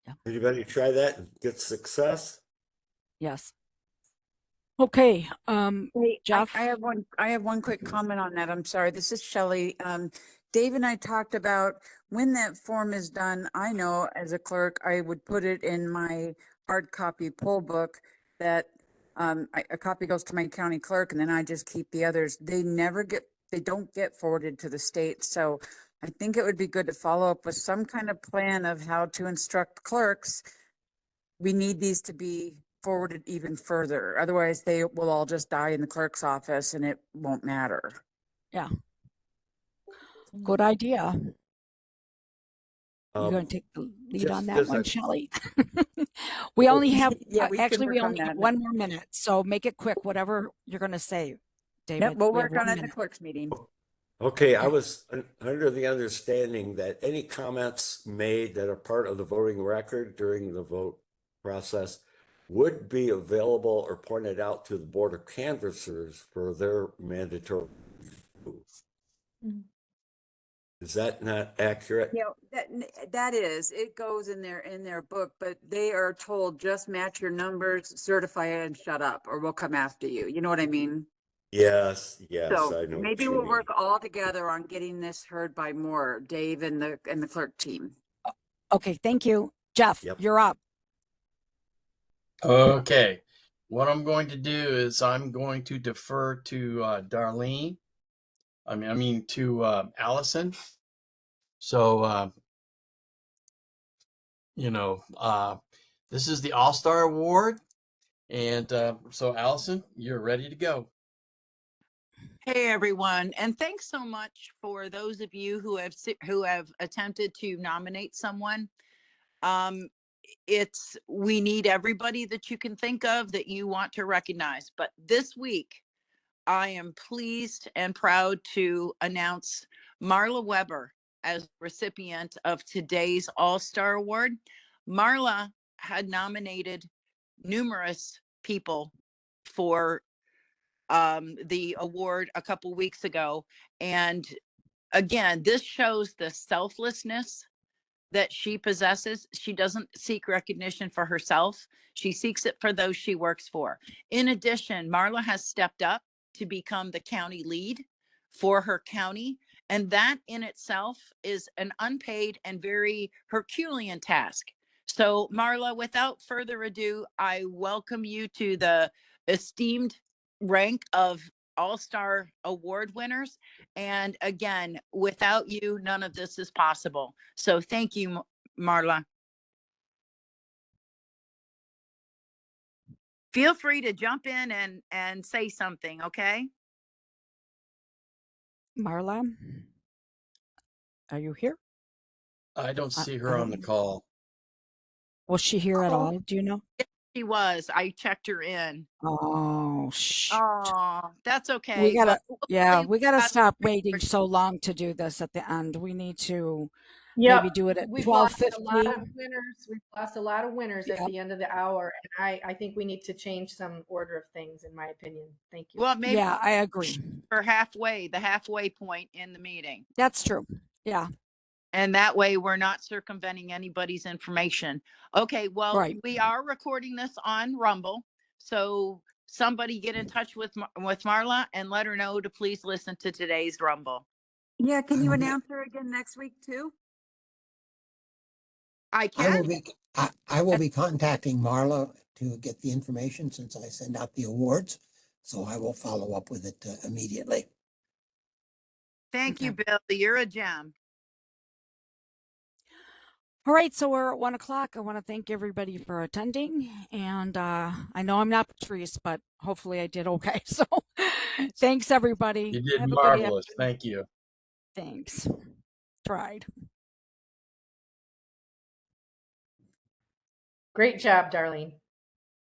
S1: Yeah.
S9: Anybody try that and get success?
S1: Yes. Okay.
S14: Hey,
S1: Jeff.
S14: I have one quick comment on that. I'm sorry. This is Shelley. Dave and I talked about when that form is done. I know as a clerk, I would put it in my hard copy poll book that a copy goes to my county clerk, and then I just keep the others. They don't get forwarded to the state. So I think it would be good to follow up with some kind of plan of how to instruct clerks. We need these to be forward it even further. Otherwise, they will all just die in the clerk's office and it won't matter.
S1: Yeah. Good idea. You're going to take the lead on
S9: just
S1: that
S9: as
S1: one,
S9: a-
S1: Shelley. We only have,
S14: Yeah, we can
S1: actually, we
S14: work on
S1: only have
S14: that.
S1: one more minute. So make it quick, whatever you're going to say, David.
S14: Yep, we'll
S1: We have
S14: work on
S1: 1
S14: it at the
S1: minute.
S14: clerk's meeting.
S9: Okay, I was under the understanding that any comments made that are part of the voting record during the vote process would be available or pointed out to the Board of Canvassers for their mandatory review. Is that not accurate?
S14: You know, that is, it goes in their book, but they are told just match your numbers, certify it, and shut up, or we'll come after you. You know what I mean?
S9: Yes, yes,
S14: So
S9: I know
S14: maybe
S9: what you
S14: we'll
S9: mean.
S14: work all together on getting this heard by more, Dave and the clerk team.
S1: Okay, thank you. Jeff,
S9: Yep.
S1: you're up.
S12: Okay. What I'm going to do is I'm going to defer to Darlene. I mean to Allison. So, this is the All-Star Award. And so, Allison, you're ready to go.
S10: Hey everyone, and thanks so much for those of you who have attempted to nominate someone. We need everybody that you can think of that you want to recognize. But this week, I am pleased and proud to announce Marla Weber as recipient of today's All-Star Award. Marla had nominated numerous people for the award a couple weeks ago. And again, this shows the selflessness that she possesses. She doesn't seek recognition for herself. She seeks it for those she works for. In addition, Marla has stepped up to become the county lead for her county. And that in itself is an unpaid and very Herculean task. So Marla, without further ado, I welcome you to the esteemed rank of All-Star Award winners. And again, without you, none of this is possible. So thank you, Marla. Feel free to jump in and say something, okay?
S1: Marla, are you here?
S12: I don't see
S1: I
S12: her on
S1: don't
S12: the
S1: know.
S12: call.
S1: Was she here at
S10: Oh.
S1: all? Do you know?
S10: She was. I checked her in.
S1: Oh, shoot.
S10: Oh, that's okay.
S1: We gotta,
S10: Well,
S1: yeah,
S10: hopefully
S1: we gotta
S10: that's
S1: stop waiting so long to do this at the end. We need to
S4: Yep.
S1: maybe do it at
S4: We've lost a
S1: 12:50.
S4: lot of winners. We've lost a lot of winners at
S1: Yep.
S4: the end of the hour. And I think we need to change some order of things, in my opinion. Thank you.
S10: well, maybe
S1: Yeah, I agree.
S10: for the halfway point in the meeting.
S1: That's true. Yeah,
S10: And that way we're not circumventing anybody's information. Okay, well,
S1: right.
S10: we are recording this on Rumble. So somebody get in touch with Marla and let her know to please listen to today's Rumble.
S14: Yeah, can you announce her again next week too?
S10: I can.
S15: I will be contacting Marla to get the information since I send out the awards. So I will follow up with it immediately.
S10: Thank you,
S1: Okay.
S10: Bill. You're a gem.
S1: All right, so we're at 1:00. I want to thank everybody for attending. And I know I'm not Patrice, but hopefully I did okay. So thanks, everybody.
S12: You did
S1: Have a good
S12: marvelous.
S1: afternoon.
S12: Thank you.
S1: Thanks. Tried.
S4: Great job, Darlene.